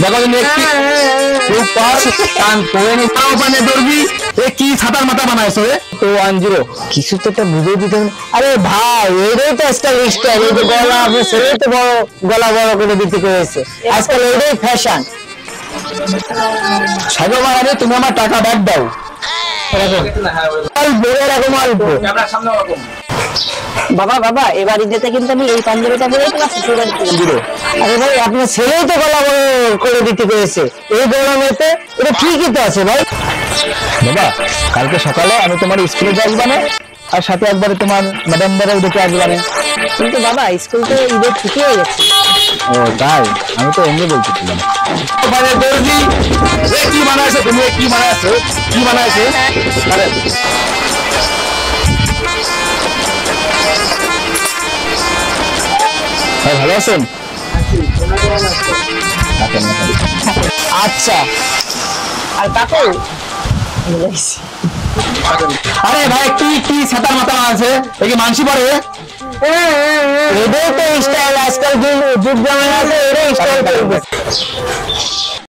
দেখো একটি সুপার মানে ধরবি কি ছাতার মাথা বানাইছো 210 কিছু তো একটা বুঝে দিতে হবে। আরে ভাই এটাই তো আজকাল স্টাইল, এই যে গলা আপনার ছেলে তো বড় গলা বড় করে দিতে করেছে আজকাল, এটাই ফ্যাশন। সাগর মারানি তুমি আমার টাকা ব্যাক দাও। এরকম অল্প বাবা বাবা এবার ঈদেতে কিন্তু আমি এই পাঞ্জাবিটা পরে ক্লাসে চলে যাচ্ছি। আরে ভাই আপনার ছেলেই তো গলা বড় করে দিতে করেছে এই গরমেতে, এটা ঠিকই তো আছে ভাই। বাবা কালকে সকালে আমি তোমার স্কুলে যাবো না, আর সাথে একবারে তোমার ম্যাডাম দ্বারাও দেখে আসবানে। কিন্তু বাবা স্কুল তো ঈদের ছুটি হয়ে গেছে। ও তাই, আমি তো এমনি বলতেছিলাম। কি বানাইছো তুমি, কি বানাইছো, কি বানাইছো? ভালো আছেন? আচ্ছা আর কাকু, আরে ভাই কি ছাতার মাথা আছে, কি মানসি পড়ে? এটাই তো স্টাইল আজকাল, যুগ জামানা আছে এটাই স্টাইল।